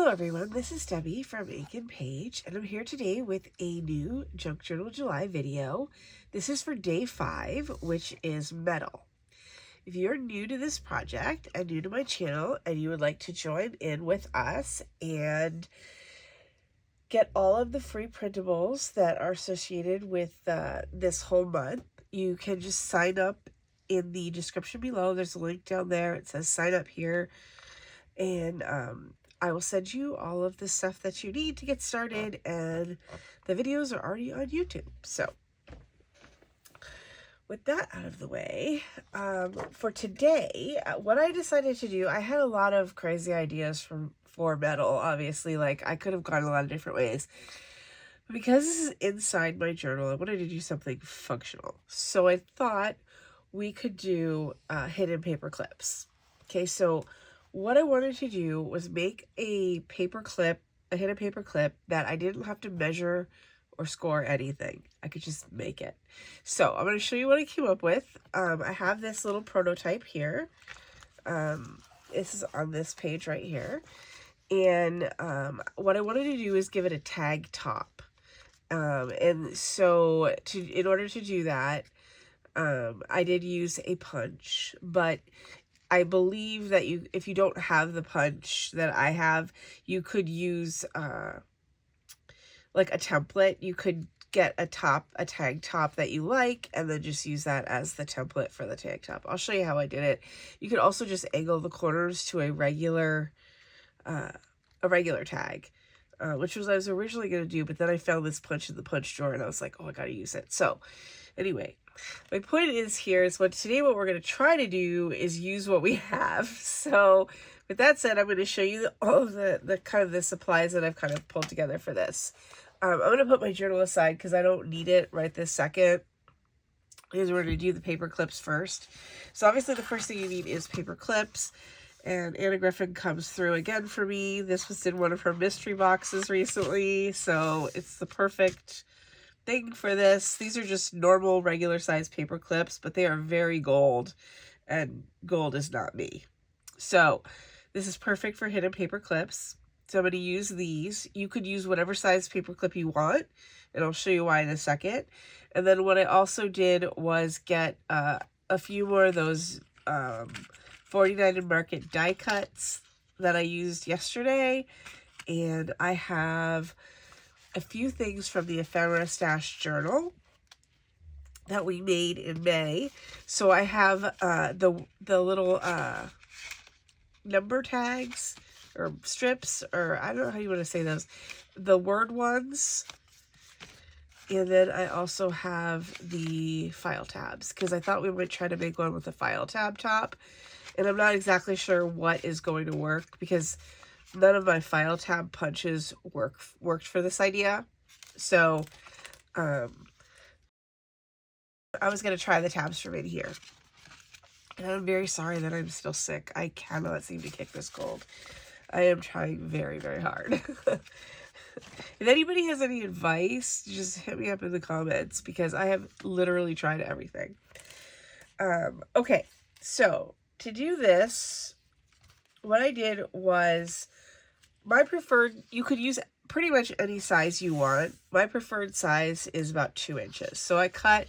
Hello everyone, this is Debbie from Ink and Page, and I'm here today with a new Junk Journal July video. This is for day 5, which is metal. If you're new to this project and new to my channel and you would like to join in with us and get all of the free printables that are associated with this whole month, you can just sign up in the description below. There's a link down there. It says sign up here, and I will send you all of the stuff that you need to get started, and the videos are already on YouTube. So with that out of the way, for today, what I decided to do, I had a lot of crazy ideas for metal, obviously. Like, I could have gone a lot of different ways. But because this is inside my journal, I wanted to do something functional. So I thought we could do hidden paper clips. Okay, so what I wanted to do was make a paper clip, a hidden paper clip that I didn't have to measure or score anything. I could just make it. So I'm going to show you what I came up with. I have this little prototype here. This is on this page right here. And what I wanted to do is give it a tag top. And so in order to do that, I did use a punch, but I believe that if you don't have the punch that I have, you could use like a template. You could get a tag top that you like, and then just use that as the template for the tag top. I'll show you how I did it. You could also just angle the corners to a regular tag, which was what I was originally going to do, but then I found this punch in the punch drawer, and I was like, oh, I gotta use it. So anyway, my point is today what we're going to try to do is use what we have. So with that said, I'm going to show you all of the kind of the supplies that I've kind of pulled together for this. I'm going to put my journal aside because I don't need it right this second, because we're going to do the paper clips first. So obviously the first thing you need is paper clips. And Anna Griffin comes through again for me. This was in one of her mystery boxes recently, so it's the perfect thing for this. These are just normal, regular size paper clips, but they are very gold, and gold is not me. So this is perfect for hidden paper clips. So I'm going to use these. You could use whatever size paper clip you want, and I'll show you why in a second. And then what I also did was get a few more of those 49 and Market die cuts that I used yesterday, and I have a few things from the Ephemera Stash journal that we made in May. So I have the little number tags or strips, or I don't know how you want to say those, the word ones. And then I also have the file tabs, because I thought we might try to make one with a file tab top. And I'm not exactly sure what is going to work, because none of my file tab punches worked for this idea. So I was going to try the tabs from in here. And I'm very sorry that I'm still sick. I cannot seem to kick this cold. I am trying very, very hard. If anybody has any advice, just hit me up in the comments, because I have literally tried everything. Okay, so to do this, what I did was, my preferred, you could use pretty much any size you want. My preferred size is about 2 inches. So I cut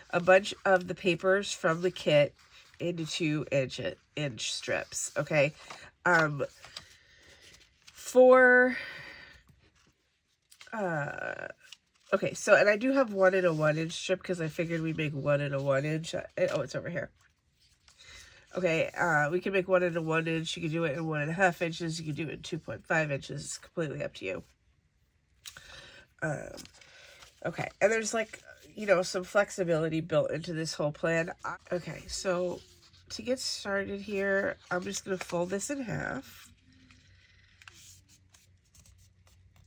a bunch of the papers from the kit into 2-inch strips. Okay. Okay, so, and I do have 1 in a 1-inch strip, because I figured we'd make 1 in a 1-inch. Oh, it's over here. Okay, we can make 1 in a 1-inch. You can do it in 1.5 inches. You can do it in 2.5 inches. It's completely up to you. Okay, and there's, like, you know, some flexibility built into this whole plan. Okay, so to get started here, I'm just going to fold this in half.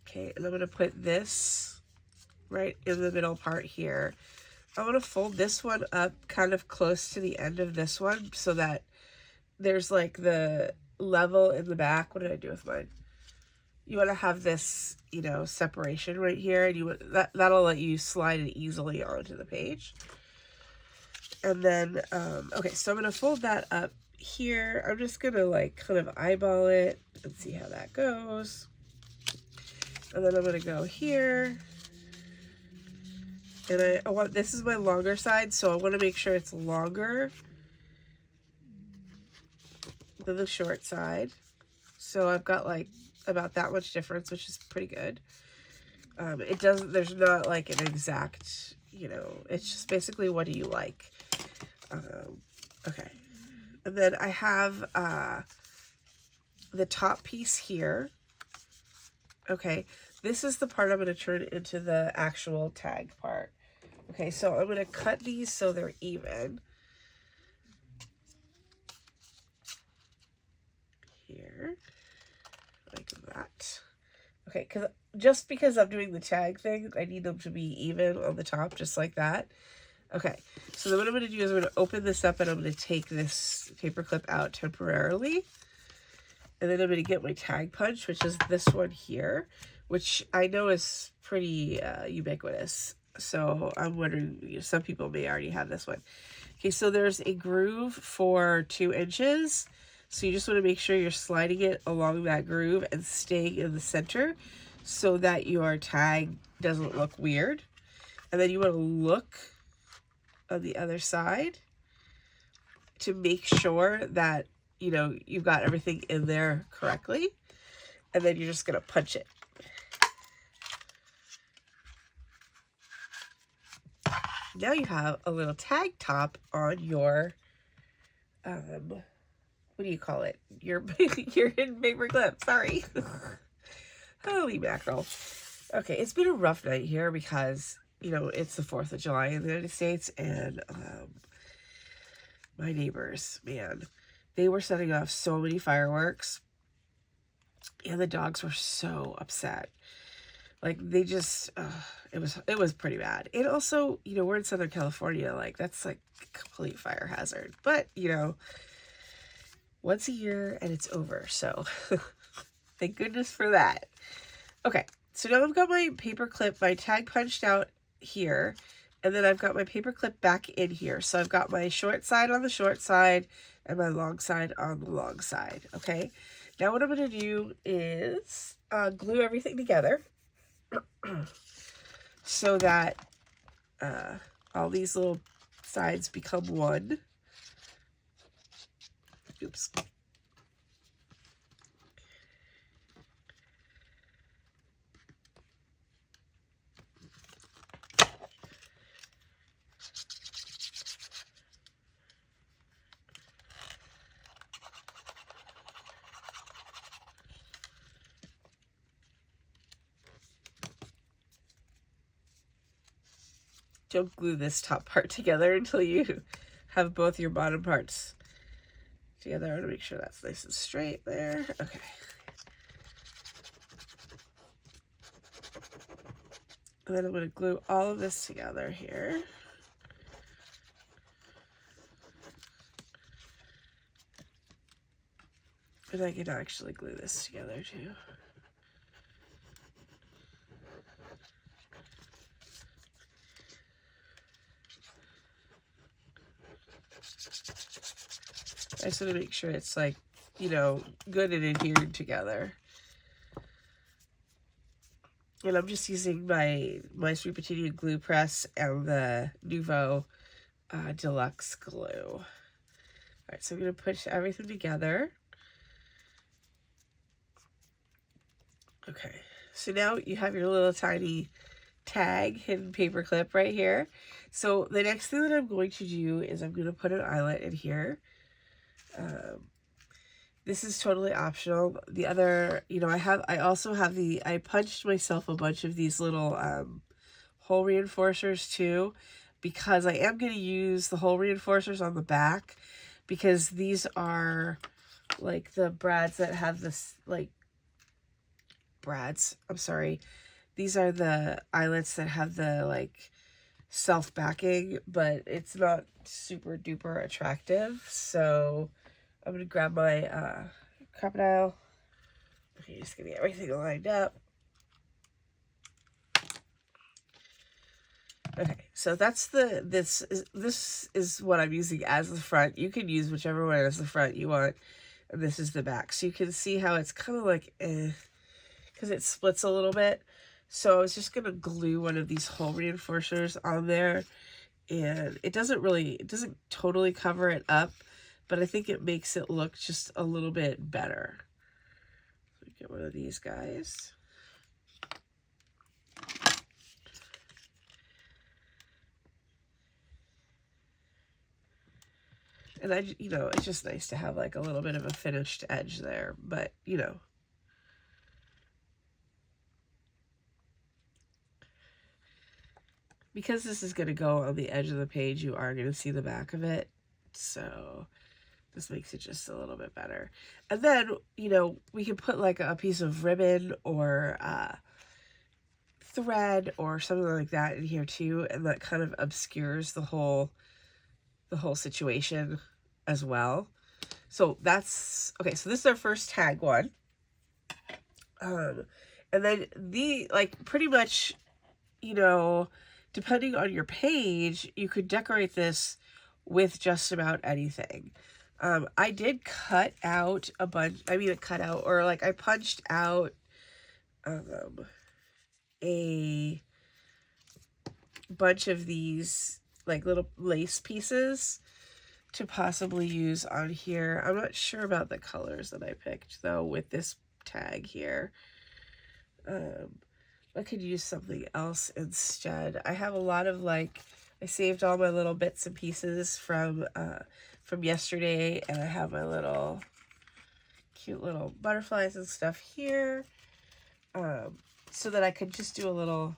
Okay, and I'm going to put this right in the middle part here. I want to fold this one up kind of close to the end of this one, so that there's like the level in the back. What did I do with mine? You want to have this, you know, separation right here, and that'll let you slide it easily onto the page. And then, okay, so I'm going to fold that up here. I'm just going to like kind of eyeball it and see how that goes. And then I'm going to go here. And I want, this is my longer side, so I want to make sure it's longer than the short side. So I've got like about that much difference, which is pretty good. It doesn't, there's not like an exact, you know, it's just basically what do you like. Okay. And then I have the top piece here. Okay, this is the part I'm going to turn into the actual tag part. Okay, so I'm going to cut these so they're even. Here, like that. Okay, just because I'm doing the tag thing, I need them to be even on the top, just like that. Okay, so then what I'm going to do is I'm going to open this up and I'm going to take this paper clip out temporarily. And then I'm going to get my tag punch, which is this one here, which I know is pretty ubiquitous. So I'm wondering, you know, some people may already have this one. Okay, so there's a groove for 2 inches. So you just want to make sure you're sliding it along that groove and staying in the center so that your tag doesn't look weird. And then you want to look on the other side to make sure that, you know, you've got everything in there correctly. And then you're just going to punch it. Now you have a little tag top on your, what do you call it? Your hidden paper clip. Sorry. Holy mackerel. Okay, it's been a rough night here because, you know, it's the 4th of July in the United States, and my neighbors, man, they were setting off so many fireworks, and the dogs were so upset. Like, they just, it was pretty bad. And also, you know, we're in Southern California, like, that's like a complete fire hazard. But, you know, once a year and it's over, so thank goodness for that. Okay, so now I've got my paper clip, my tag punched out here, and then I've got my paper clip back in here. So I've got my short side on the short side and my long side on the long side. Okay, now what I'm going to do is glue everything together so that all these little sides become one. Oops. Don't glue this top part together until you have both your bottom parts together. I want to make sure that's nice and straight there. Okay. And then I'm going to glue all of this together here. And I can actually glue this together too. I just want to make sure it's like, you know, good and adhered together. And I'm just using my Sweet Potato glue press and the Nouveau Deluxe glue. All right, so I'm going to push everything together. Okay, so now you have your little tiny tag hidden paper clip right here. So the next thing that I'm going to do is I'm going to put an eyelet in here. This is totally optional. The other, you know, I also have I punched myself a bunch of these little hole reinforcers too, because I am going to use the hole reinforcers on the back, because these are like the brads that have this, like, I'm sorry. These are the eyelets that have the, like, self-backing, but it's not super duper attractive. So I'm going to grab my crocodile. Okay, just going to get everything lined up. Okay, so that's this is what I'm using as the front. You can use whichever one as the front you want. And this is the back. So you can see how it's kind of like because it splits a little bit. So I was just going to glue one of these hole reinforcers on there, and it doesn't totally cover it up, but I think it makes it look just a little bit better. So get one of these guys. And it's just nice to have like a little bit of a finished edge there, but because this is going to go on the edge of the page, you are going to see the back of it. So this makes it just a little bit better. And then, we can put like a piece of ribbon or thread or something like that in here too. And that kind of obscures the whole situation as well. So that's, okay, so this is our first tag one. And then pretty much, depending on your page, you could decorate this with just about anything. I did cut out a bunch, I punched out a bunch of these like little lace pieces to possibly use on here. I'm not sure about the colors that I picked though with this tag here. I could use something else instead. I have a lot of I saved all my little bits and pieces from yesterday, and I have my little cute little butterflies and stuff here, so that I could just do a little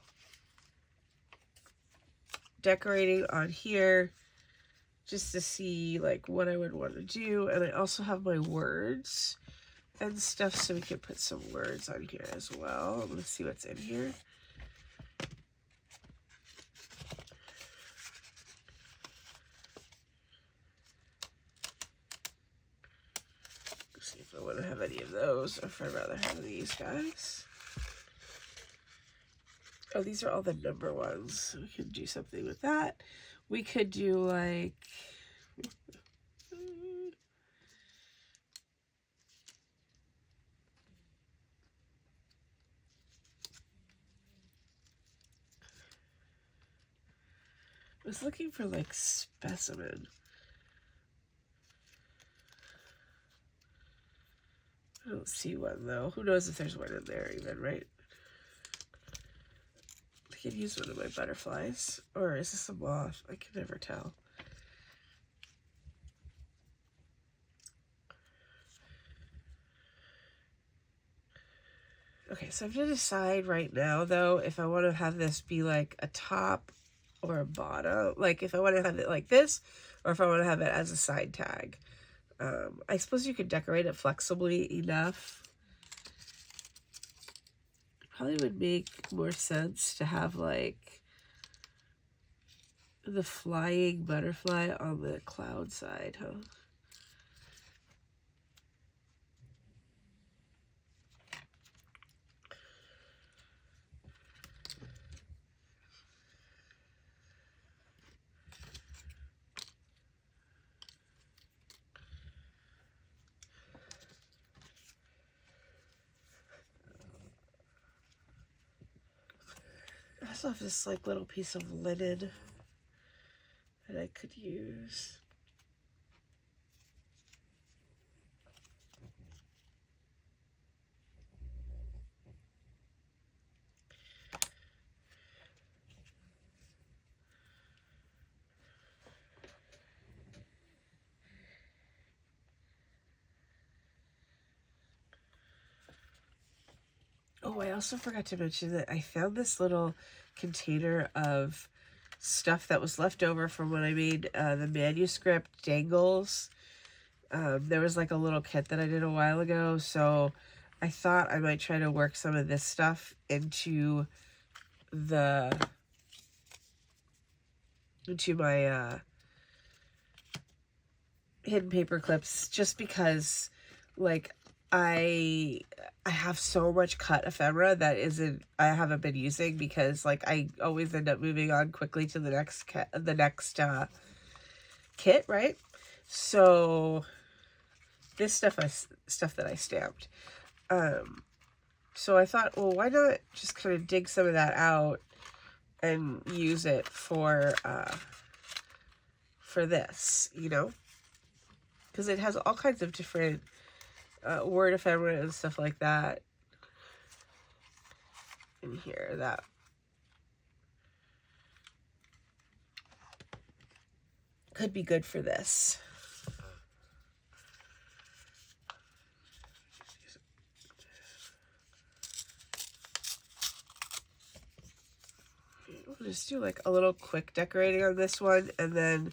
decorating on here just to see what I would want to do. And I also have my words and stuff, so we can put some words on here as well. I'm going to see what's in here. Let's see if I want to have any of those, or if I'd rather have these guys. Oh, these are all the number ones. We could do something with that. We could do I was looking for specimen. I don't see one though. Who knows if there's one in there even, right? I could use one of my butterflies. Or is this a moth? I can never tell. Okay, so I'm going to decide right now, though, if I want to have this be like a top or a bottom. Like, if I want to have it like this, or if I want to have it as a side tag. I suppose you could decorate it flexibly enough. Probably would make more sense to have the flying butterfly on the cloud side, huh? I also have this little piece of linen that I could use. Oh, I also forgot to mention that I found this little container of stuff that was left over from when I made the manuscript dangles. There was a little kit that I did a while ago, so I thought I might try to work some of this stuff into my hidden paper clips, just because I have so much cut ephemera that I haven't been using, because I always end up moving on quickly to the next kit, right? So this stuff that I stamped. So I thought, well, why not just kind of dig some of that out and use it for this, you know? Because it has all kinds of different word ephemera and stuff like that in here that could be good for this. We'll just do like a little quick decorating on this one, and then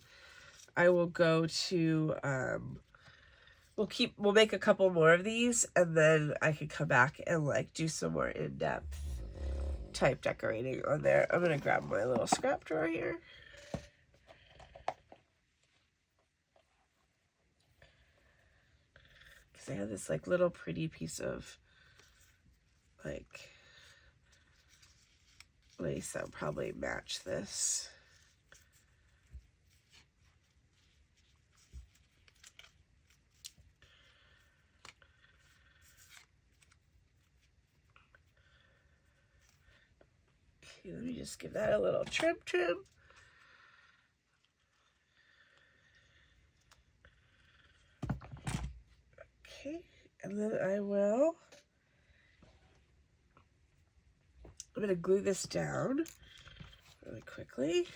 I will go to we'll make a couple more of these, and then I can come back and like do some more in-depth type decorating on there. I'm gonna grab my little scrap drawer here. Because I have this like little pretty piece of like lace that'll probably match this. Okay, let me just give that a little trim. Okay, and then I'm going to glue this down really quickly.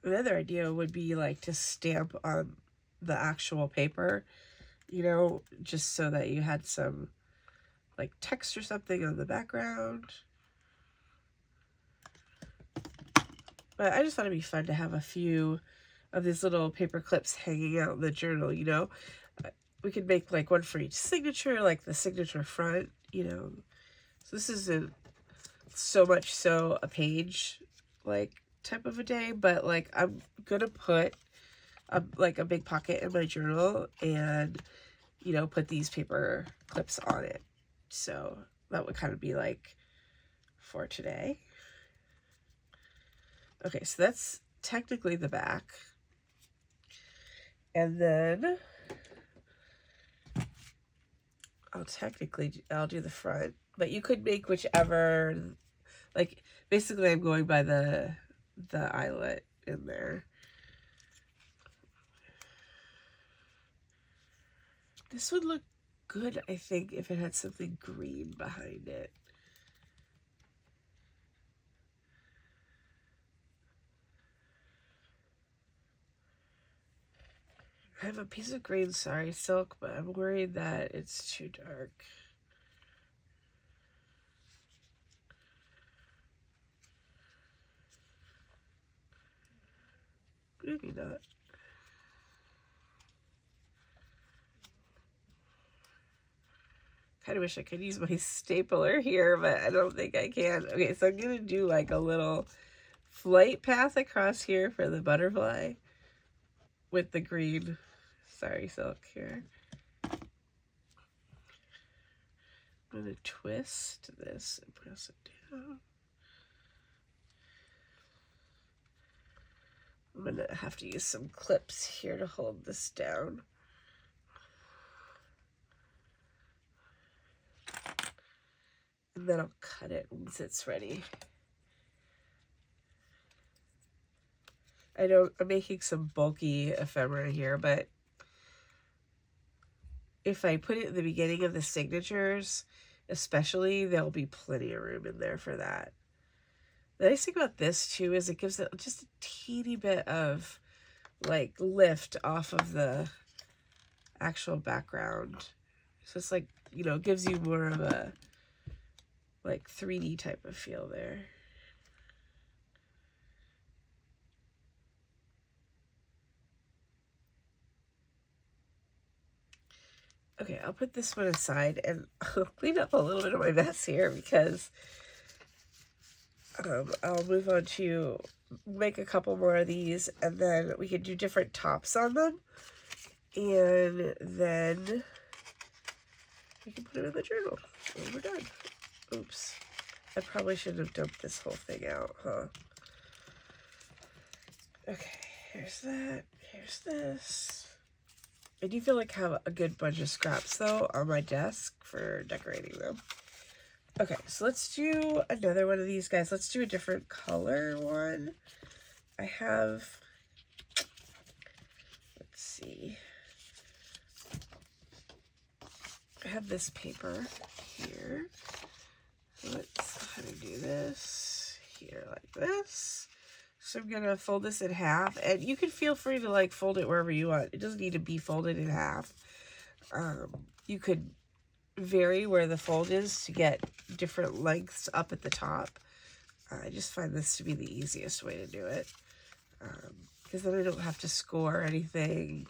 Another idea would be like to stamp on the actual paper, you know, just so that you had some like text or something on the background. But I just thought it'd be fun to have a few of these little paper clips hanging out in the journal, you know. We could make like one for each signature, like the signature front, you know. So this isn't so much so a page like type of a day, but like I'm gonna put like a big pocket in my journal and, you know, put these paper clips on it. So that would kind of be like for today. Okay, so that's technically the back. And then I'll do the front, but you could make whichever, like basically I'm going by the eyelet in there. This would look good, I think, if it had something green behind it. I have a piece of green sari silk, but I'm worried that it's too dark. Maybe not. Kind of wish I could use my stapler here, but I don't think I can. Okay, so I'm going to do like a little flight path across here for the butterfly with the green sari silk here. I'm going to twist this and press it down. I'm going to have to use some clips here to hold this down. And then I'll cut it once it's ready. I know I'm making some bulky ephemera here, but if I put it in the beginning of the signatures, especially, there'll be plenty of room in there for that. The nice thing about this too is it gives it just a teeny bit of like lift off of the actual background. So it's like, you know, it gives you more of a like 3D type of feel there. Okay, I'll put this one aside and I'll clean up a little bit of my mess here because I'll move on to make a couple more of these, and then we can do different tops on them, and then we can put them in the journal when we're done. Oops. I probably should have dumped this whole thing out, huh? Okay, here's that. Here's this. I do feel like I have a good bunch of scraps, though, on my desk for decorating them. Okay, so let's do another one of these guys. Let's do a different color one. I have... Let's see. I have this paper here. Let's go ahead and do this here like this. So I'm going to fold this in half, and you can feel free to like fold it wherever you want. It doesn't need to be folded in half. You could vary where the fold is to get different lengths up at the top. I just find this to be the easiest way to do it, because then I don't have to score anything.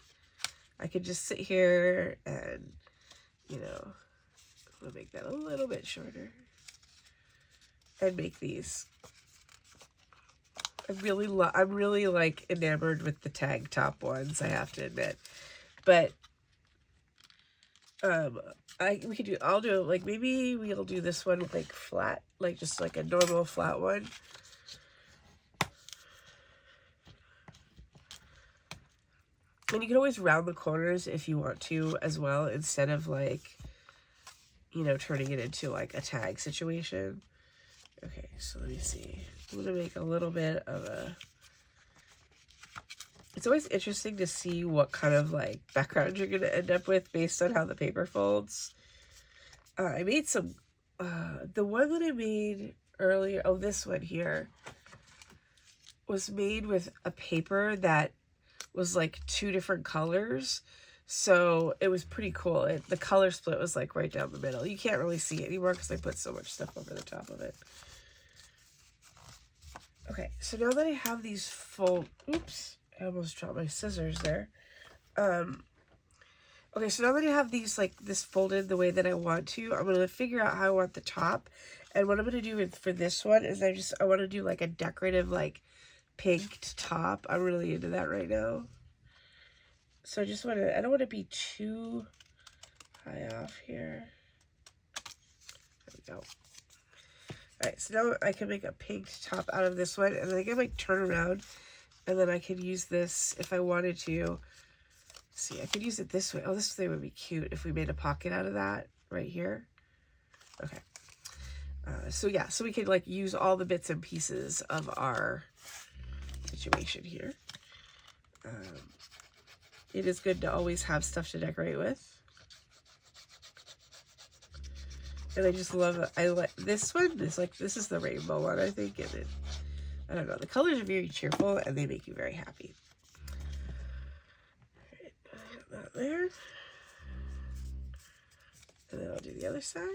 I could just sit here and, you know, I'm going to make that a little bit shorter and make these. I'm really like enamored with the tag top ones, I have to admit. But I'll do like, maybe we'll do this one like flat, like just like a normal flat one. And you can always round the corners if you want to as well, instead of like, you know, turning it into like a tag situation. Okay, so let me see. I'm going to make a little bit of a... It's always interesting to see what kind of like background you're going to end up with based on how the paper folds. I made some... the one that I made earlier... Oh, this one here was made with a paper that was like 2 different colors. So it was pretty cool. The color split was like right down the middle. You can't really see it anymore because I put so much stuff over the top of it. Okay, so now that I have these oops, I almost dropped my scissors there. Okay, so now that I have these, like, this folded the way that I want to, I'm going to figure out how I want the top. And what I'm going to do for this one is I want to do, like, a decorative, like, pinked top. I'm really into that right now. So I don't want to be too high off here. There we go. Alright, so now I can make a pinked top out of this one, and then I can like turn around, and then I could use this if I wanted to. See, I could use it this way. Oh, this thing would be cute if we made a pocket out of that right here. Okay. So yeah, so we could like use all the bits and pieces of our situation here. It is good to always have stuff to decorate with. And I just love it. I like this one. This is the rainbow one, I think. And I don't know. The colors are very cheerful and they make you very happy. Alright, that there. And then I'll do the other side.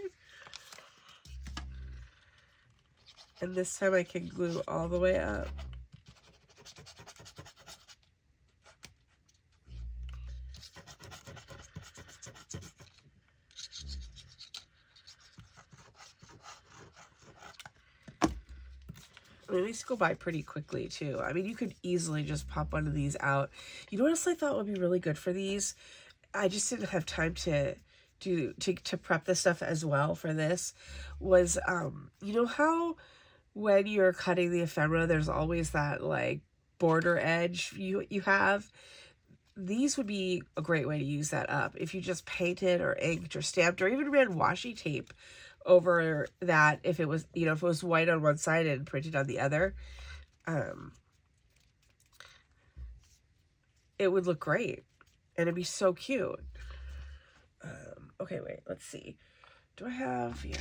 And this time I can glue all the way up. I mean, these go by pretty quickly too. I mean, you could easily just pop one of these out. You know what else I thought would be really good for these? I just didn't have time to prep this stuff as well for this. Was you know how when you're cutting the ephemera, there's always that like border edge you have? These would be a great way to use that up. If you just painted or inked or stamped or even ran washi tape over that, if it was, you know, if it was white on one side and printed on the other, it would look great and it'd be so cute. Okay, wait, let's see. Do I have, yeah,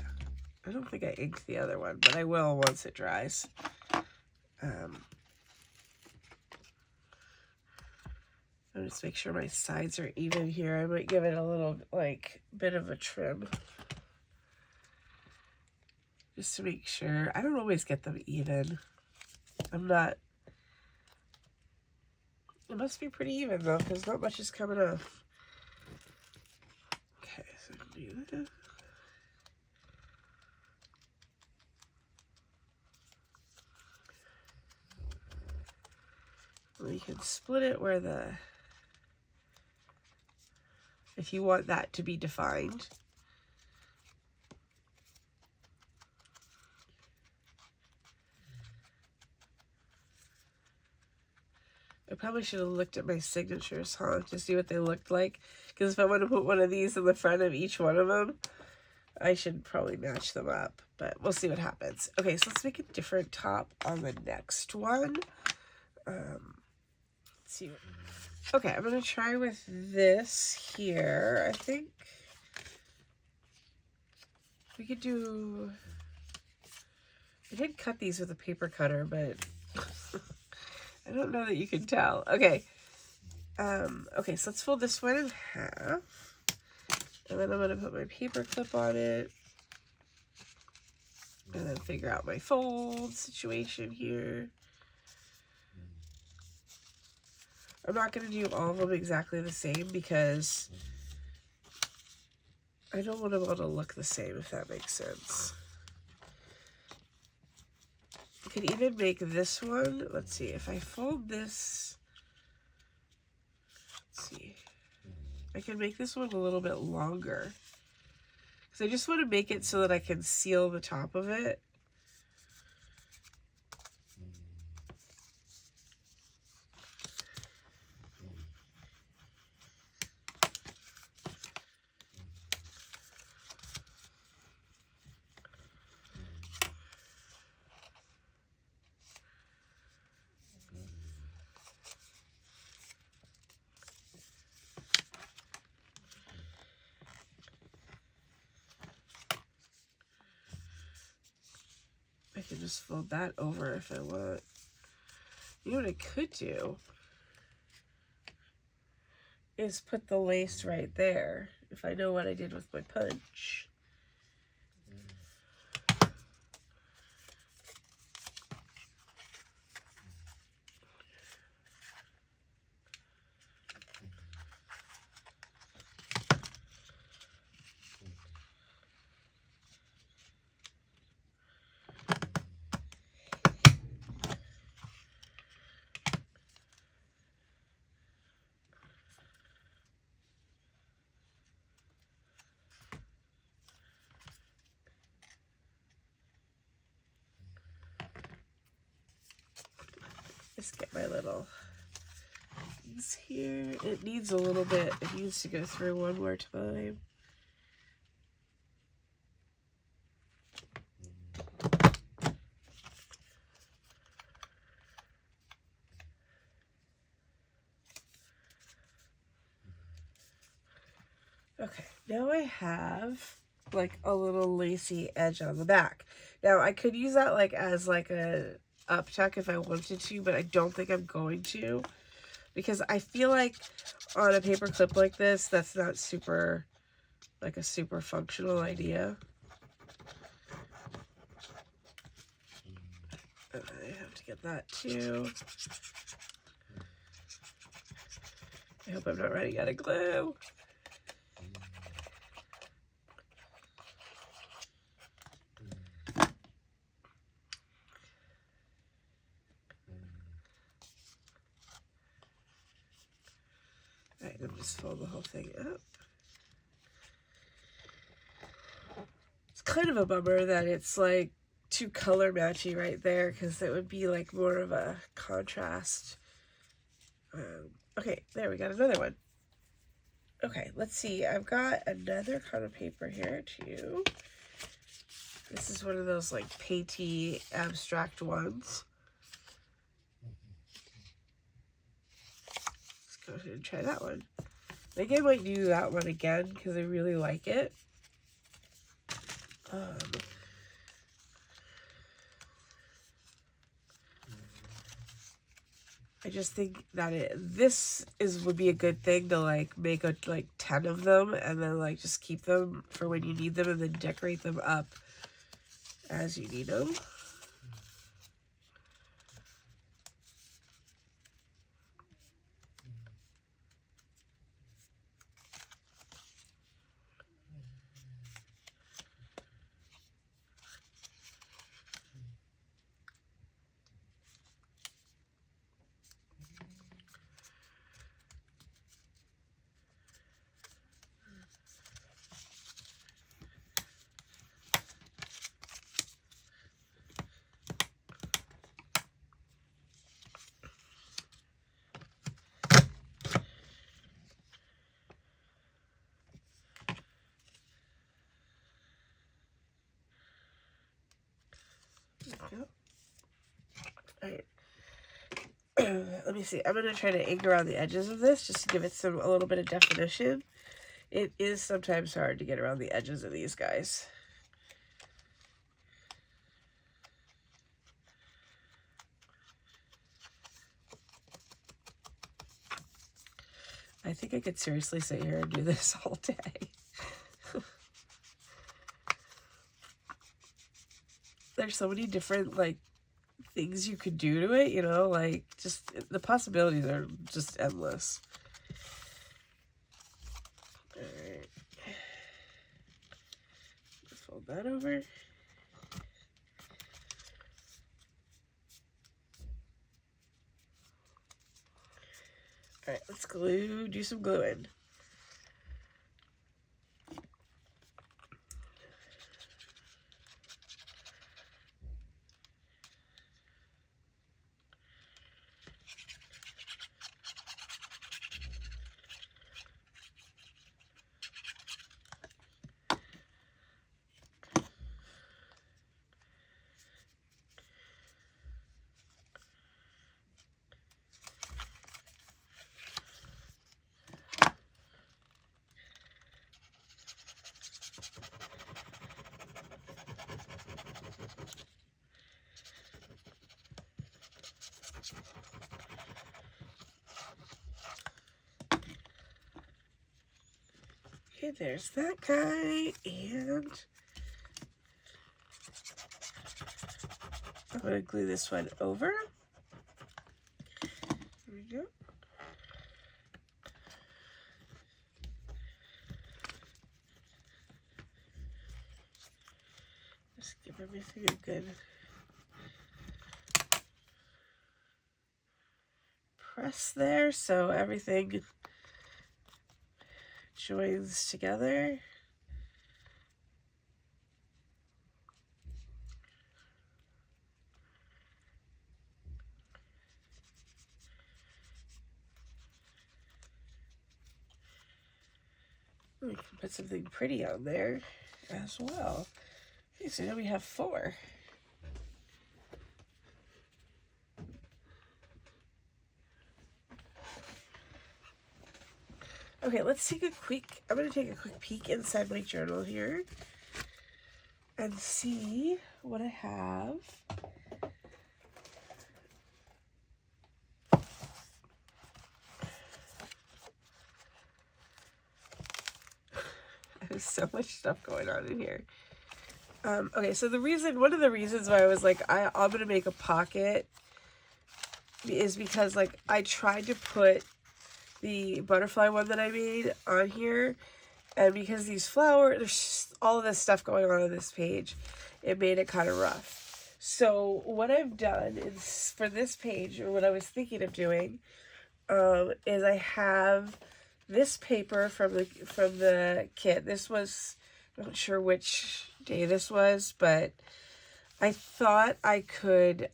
I don't think I inked the other one, but I will once it dries. I'll just make sure my sides are even here. I might give it a little, like, bit of a trim. Just to make sure. I don't always get them even. I'm not... It must be pretty even, though, because not much is coming off. Okay, so do this. We can split it where the... If you want that to be defined. I probably should have looked at my signatures, huh? To see what they looked like. Because if I want to put one of these in the front of each one of them, I should probably match them up. But we'll see what happens. Okay, so let's make a different top on the next one. Let's see. Okay, I'm going to try with this here. I think we could do... I did cut these with a paper cutter, but I don't know that you can tell. Okay. Okay, so let's fold this one in half. And then I'm going to put my paper clip on it. And then figure out my fold situation here. I'm not going to do all of them exactly the same because I don't want them all to look the same, if that makes sense. I could even make this one, let's see, if I fold this, let's see, I can make this one a little bit longer. Because I just want to make it so that I can seal the top of it. I can just fold that over if I want. You know what I could do is put the lace right there if I know what I did with my punch. Just get my little piece here. It needs a little bit, it needs to go through one more time. Okay, now I have like a little lacy edge on the back. Now I could use that like as like a up tuck if I wanted to, but I don't think I'm going to because I feel like on a paper clip like this, that's not super, like a super functional idea. And I have to get that too. I hope I'm not running out of glue. Alright, let me just fold the whole thing up. It's kind of a bummer that it's like too color matchy right there because it would be like more of a contrast. Okay, there we got another one. Okay, let's see. I've got another kind of paper here too. This is one of those like painty abstract ones. Let's go ahead and try that one. I think I might do that one again because I really like it. I just think that would be a good thing to like make like 10 of them and then like just keep them for when you need them and then decorate them up as you need them. Alright. Let me see. I'm going to try to ink around the edges of this just to give it a little bit of definition. It is sometimes hard to get around the edges of these guys. I think I could seriously sit here and do this all day. There's so many different, like, things you could do to it, you know, like, just, the possibilities are just endless. Alright. Let's fold that over. Alright, let's do some gluing. Okay, there's that guy, and I'm going to glue this one over. There we go. Just give everything a good press there so everything joins together. We can put something pretty on there as well. Okay, so now we have 4. Okay, let's take a quick, I'm going to take a quick peek inside my journal here and see what I have. There's so much stuff going on in here. Okay, so one of the reasons why I was like, I'm going to make a pocket is because, like, I tried to put the butterfly one that I made on here, and because these flowers, there's all of this stuff going on this page, it made it kind of rough. So what I've done is, for this page, or what I was thinking of doing, is I have this paper from the kit. This was, I'm not sure which day this was, but I thought I could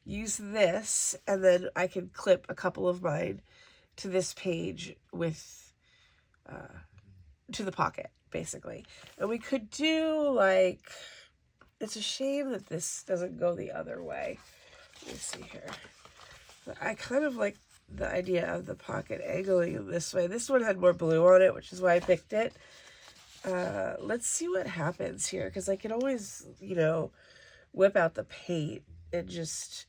use this, and then I could clip a couple of mine to this page with, to the pocket, basically. And we could do, like, it's a shame that this doesn't go the other way. Let me see here. But I kind of like the idea of the pocket angling this way. This one had more blue on it, which is why I picked it. Let's see what happens here, because I can always, you know, whip out the paint and just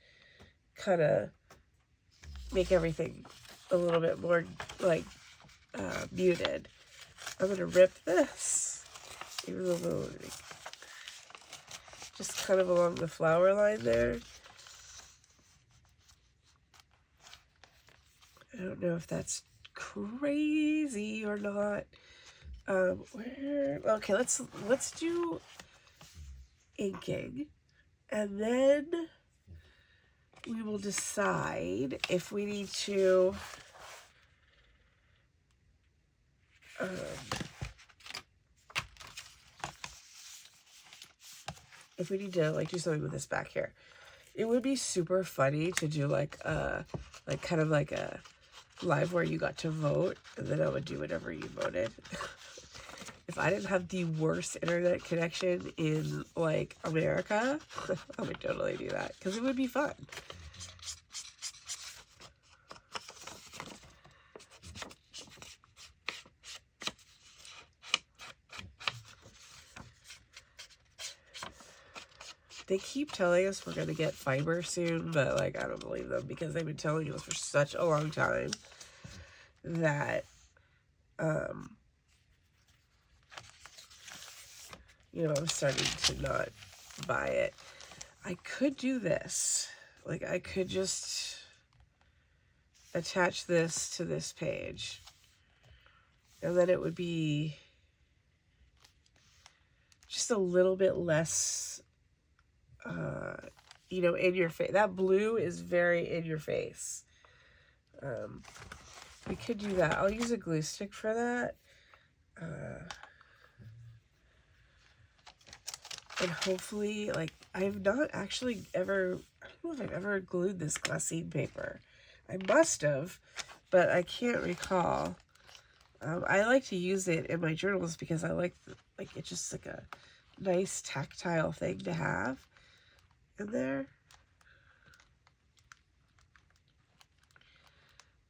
kind of make everything a little bit more, like, muted. I'm going to rip this, even though, just kind of along the flower line there. I don't know if that's crazy or not. Okay, let's do inking, and then we will decide if we need to like do something with this back here. It would be super funny to do like kind of like a live where you got to vote, and then I would do whatever you voted. if I didn't have the worst internet connection in, like, America, I would totally do that, because it would be fun. They keep telling us we're going to get fiber soon, but, like, I don't believe them, because they've been telling us for such a long time that, you know, I'm starting to not buy it. I could do this. Like, I could just attach this to this page, and then it would be just a little bit less, you know, in your face. That blue is very in your face. We could do that. I'll use a glue stick for that. And hopefully, like, I have not actually ever, I don't know if I've ever glued this glassine paper. I must have, but I can't recall. I like to use it in my journals because I like it's just like a nice tactile thing to have in there.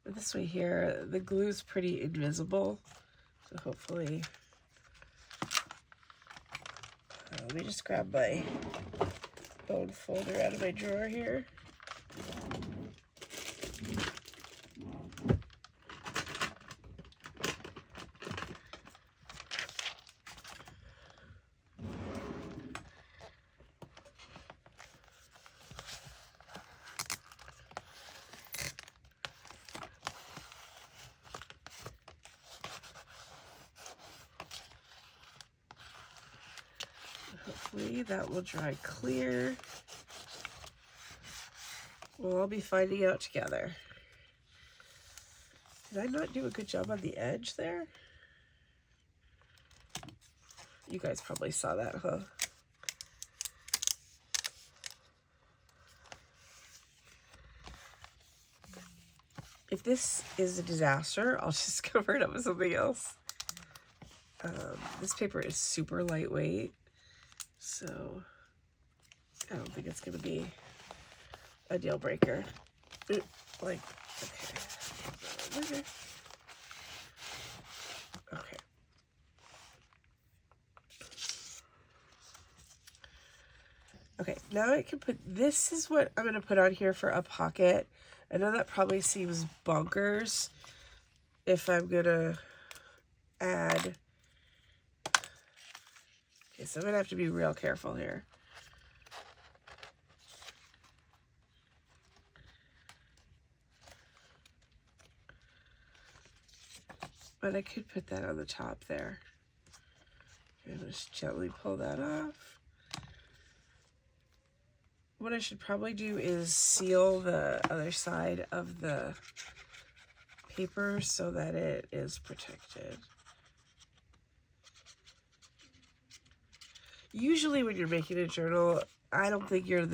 But this way here, the glue is pretty invisible, so hopefully. Let me just grab my bone folder out of my drawer here. Hopefully that will dry clear. We'll all be finding out together. Did I not do a good job on the edge there? You guys probably saw that, huh? If this is a disaster, I'll just cover it up with something else. This paper is super lightweight, so I don't think it's going to be a deal breaker. Like, okay. Okay. Okay, now I can put, this is what I'm going to put on here for a pocket. I know that probably seems bonkers if I'm going to add, okay, so I'm going to have to be real careful here. But I could put that on the top there. And just gently pull that off. What I should probably do is seal the other side of the paper so that it is protected. Usually when you're making a journal, I don't think your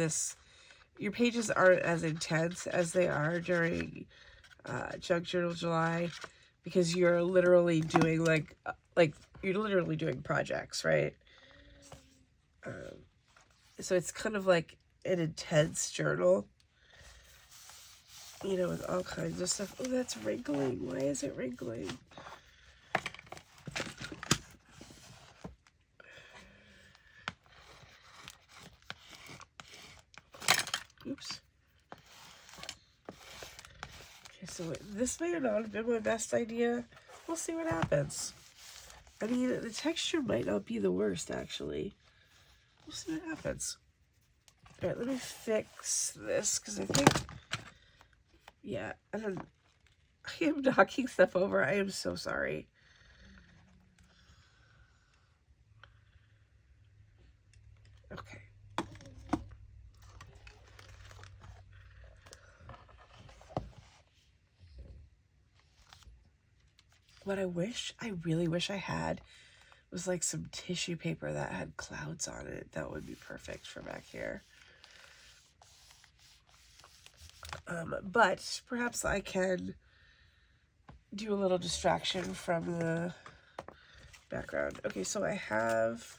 pages aren't as intense as they are during Junk Journal July, because you're literally doing you're literally doing projects, right? So it's kind of like an intense journal, you know, with all kinds of stuff. Oh, that's wrinkling. Why is it wrinkling? Oops. Okay, so this may not have been my best idea. We'll see what happens. I mean, the texture might not be the worst, actually. We'll see what happens. All right, let me fix this, because I think, yeah, I am knocking stuff over. I am so sorry. Okay. What I really wish I had, was like some tissue paper that had clouds on it. That would be perfect for back here. But perhaps I can do a little distraction from the background. Okay, so I have,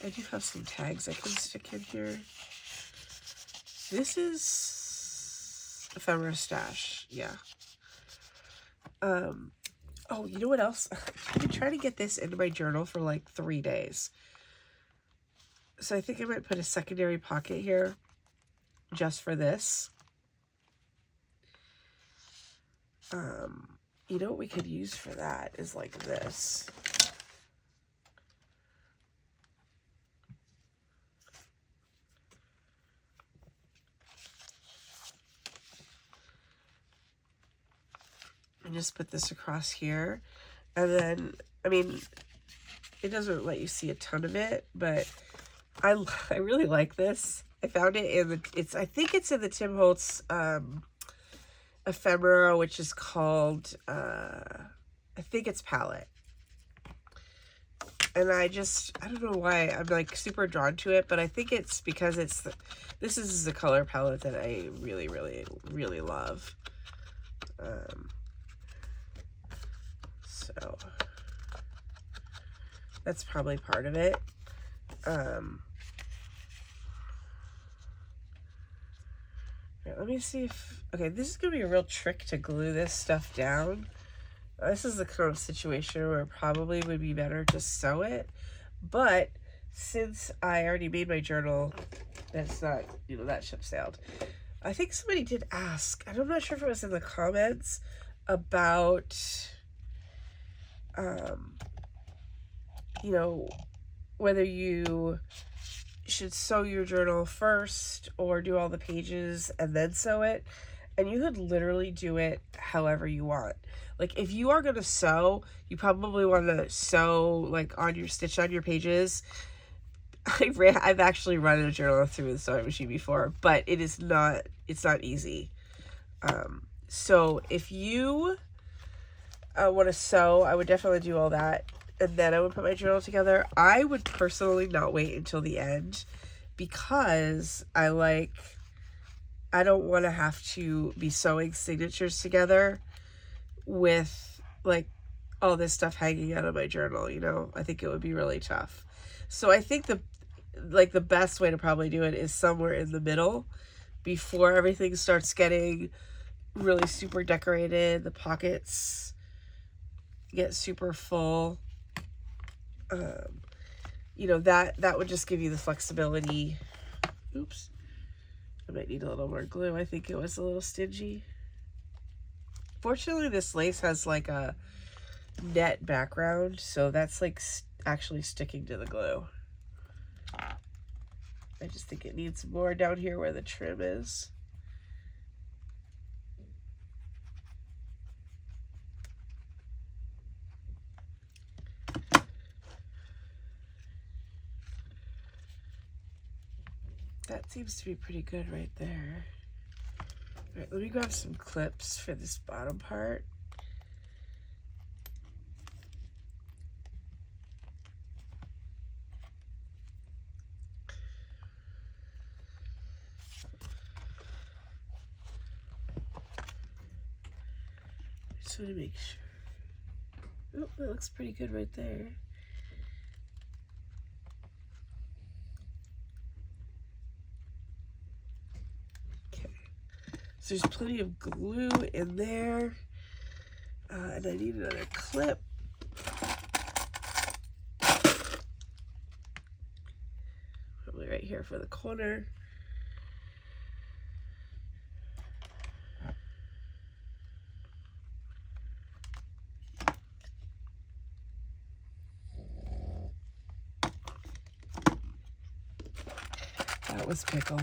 I do have some tags I can stick in here. This is ephemera stash, yeah. Oh, you know what else? I've been trying to get this into my journal for like 3 days. So I think I might put a secondary pocket here just for this. You know what we could use for that is like this. And just put this across here. And then, I mean, it doesn't let you see a ton of it, but I really like this. I found it in the, I think it's in the Tim Holtz ephemera, which is called, I think it's Palette. And I don't know why I'm like super drawn to it, but I think it's because this is the color palette that I really, really, really love. So that's probably part of it. Let me see if, okay, this is going to be a real trick to glue this stuff down. This is the kind of situation where it probably would be better to sew it. But since I already made my journal, that's not, you know, that ship sailed. I think somebody did ask, I'm not sure if it was in the comments, about, you know, whether you should sew your journal first or do all the pages and then sew it. And you could literally do it however you want. Like if you are going to sew, you probably want to sew like on your stitch on your pages. I've actually run a journal through the sewing machine before, but it's not easy. So if you want to sew, I would definitely do all that. And then I would put my journal together. I would personally not wait until the end because I don't want to have to be sewing signatures together with like all this stuff hanging out of my journal, you know. I think it would be really tough. So I think the best way to probably do it is somewhere in the middle before everything starts getting really super decorated, the pockets get super full. You know, that would just give you the flexibility. Oops. I might need a little more glue. I think it was a little stingy. Fortunately, this lace has like a net background, so that's like actually sticking to the glue. I just think it needs more down here where the trim is. That seems to be pretty good right there. All right, let me grab some clips for this bottom part. Just want to make sure. Oh, that looks pretty good right there. So there's plenty of glue in there. And I need another clip. Probably right here for the corner. That was Pickle.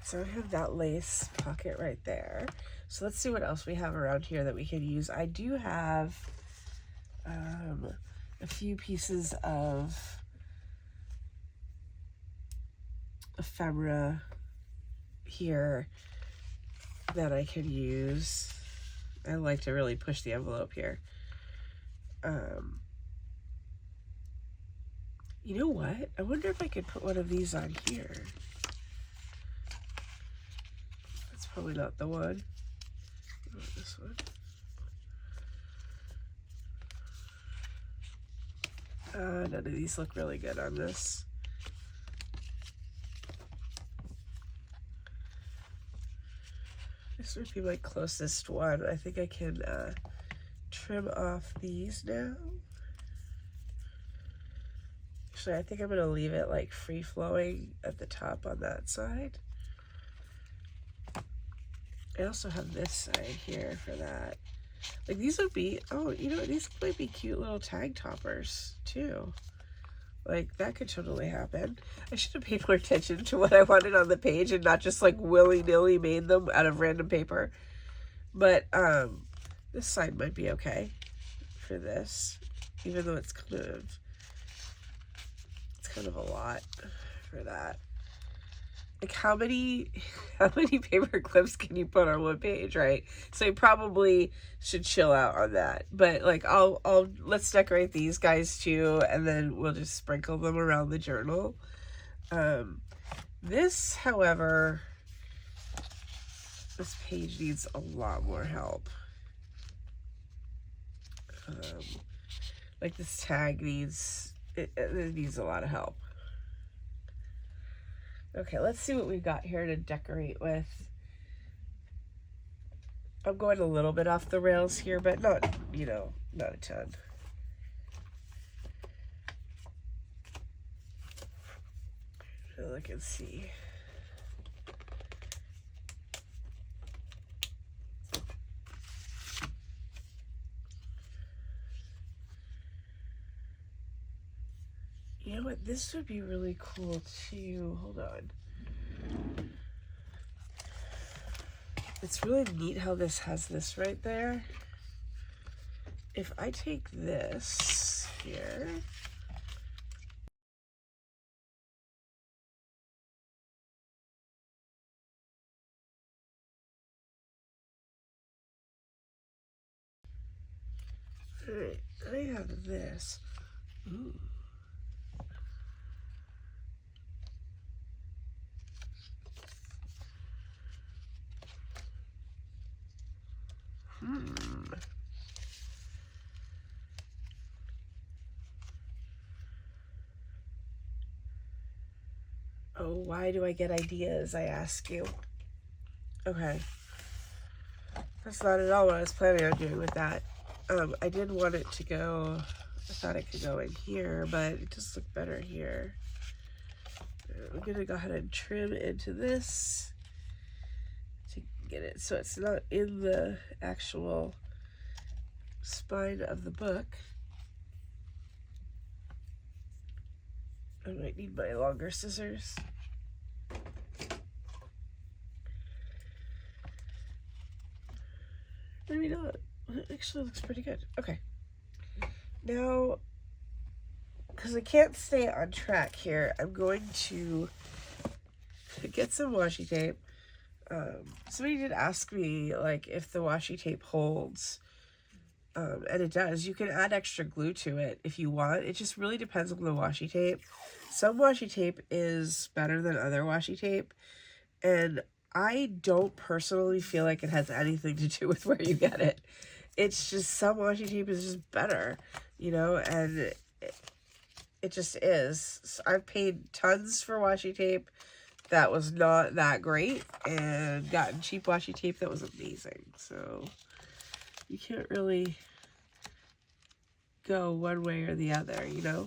So I have that lace pocket right there. So let's see what else we have around here that we can use. I do have a few pieces of ephemera here that I could use. I like to really push the envelope here. You know what? I wonder if I could put one of these on here. That's probably not the one. Oh, this one. None of these look really good on this. This would be my closest one. I think I can trim off these now. Actually, I think I'm going to leave it like free-flowing at the top on that side. I also have this side here for that. Like these would be, oh, you know, these might be cute little tag toppers too. Like that could totally happen. I should have paid more attention to what I wanted on the page and not just like willy-nilly made them out of random paper. But this side might be okay for this, even though it's kind of a lot for that. Like how many paper clips can you put on one page, right? So you probably should chill out on that. But like let's decorate these guys too, and then we'll just sprinkle them around the journal. This, however, this page needs a lot more help. Like this tag needs it needs a lot of help. Okay, let's see what we've got here to decorate with. I'm going a little bit off the rails here, but not, you know, not a ton. So look and see. You know what? This would be really cool too. Hold on. It's really neat how this has this right there. If I take this here, all right, I have this. Ooh. Oh, why do I get ideas, I ask you? Okay. That's not at all what I was planning on doing with that. I did want it to go, I thought it could go in here, but it just looked better here. I'm gonna go ahead and trim into this to get it so it's not in the actual spine of the book. I might need my longer scissors. Maybe not. It actually looks pretty good. Okay. Now, because I can't stay on track here, I'm going to get some washi tape. Somebody did ask me, like, if the washi tape holds. And it does. You can add extra glue to it if you want. It just really depends on the washi tape. Some washi tape is better than other washi tape. And I don't personally feel like it has anything to do with where you get it. It's just some washi tape is just better, you know, and it just is. So I've paid tons for washi tape that was not that great and gotten cheap washi tape that was amazing. So you can't really go one way or the other, you know?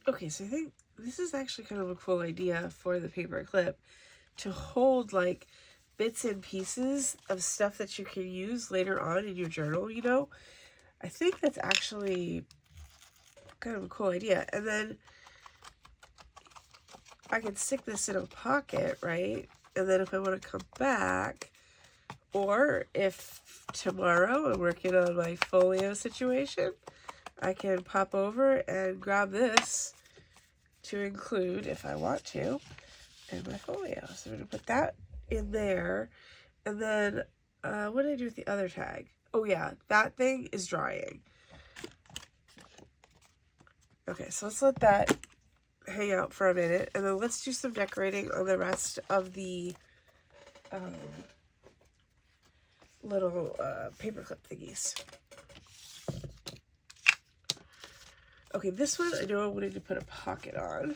Okay, so I think this is actually kind of a cool idea for the paper clip to hold like bits and pieces of stuff that you can use later on in your journal, you know? I think that's actually kind of a cool idea. And then I can stick this in a pocket, right? And then if I want to come back, or if tomorrow I'm working on my folio situation, I can pop over and grab this to include, if I want to, in my folio. So I'm going to put that in there. And then, what did I do with the other tag? Oh yeah, that thing is drying. Okay, so let's let that hang out for a minute, and then let's do some decorating on the rest of the little paperclip thingies. Okay, this one I know I wanted to put a pocket on.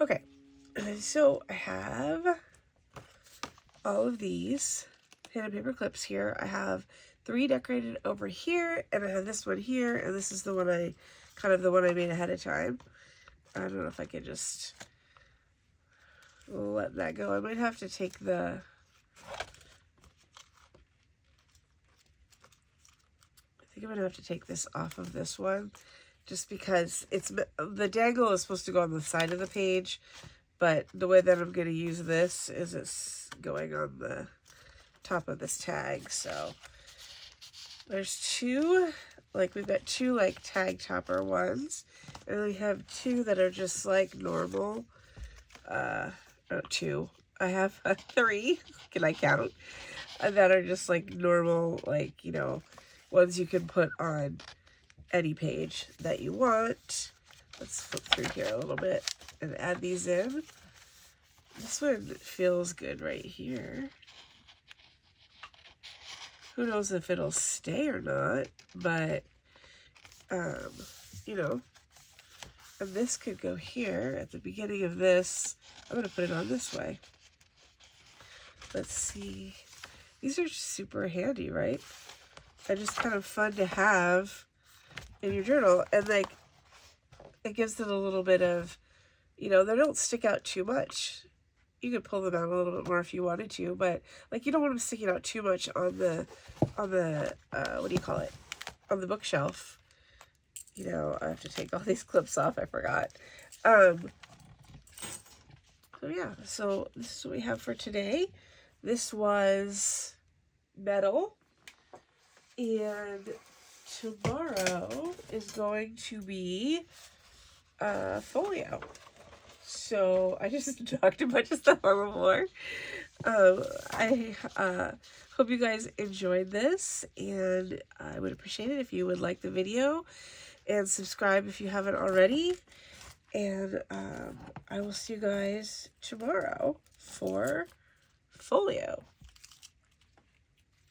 Okay, so I have all of these hidden paper clips here. I have 3 decorated over here, and I have this one here, and this is the one I made ahead of time. I don't know if I could just let that go. I might have to take the... I think I'm gonna have to take this off of this one, just because the dangle is supposed to go on the side of the page, but the way that I'm gonna use this is it's going on the top of this tag. So there's 2, like we've got 2 like tag topper ones, and we have 2 that are just like normal. 2. I have 3. Can I count? That are just like normal, like, you know, ones you can put on any page that you want. Let's flip through here a little bit and add these in. This one feels good right here. Who knows if it'll stay or not, but, you know, and this could go here at the beginning of this. I'm going to put it on this way. Let's see. These are super handy, right? They're just kind of fun to have in your journal. And, like, it gives it a little bit of, you know, they don't stick out too much. You could pull them out a little bit more if you wanted to, but, like, you don't want them sticking out too much on the what do you call it? On the bookshelf. You know, I have to take all these clips off. I forgot. So yeah, so this is what we have for today. This was metal, and tomorrow is going to be folio. So I just talked a bunch of stuff on the floor. I hope you guys enjoyed this, and I would appreciate it if you would like the video and subscribe if you haven't already. And I will see you guys tomorrow for folio.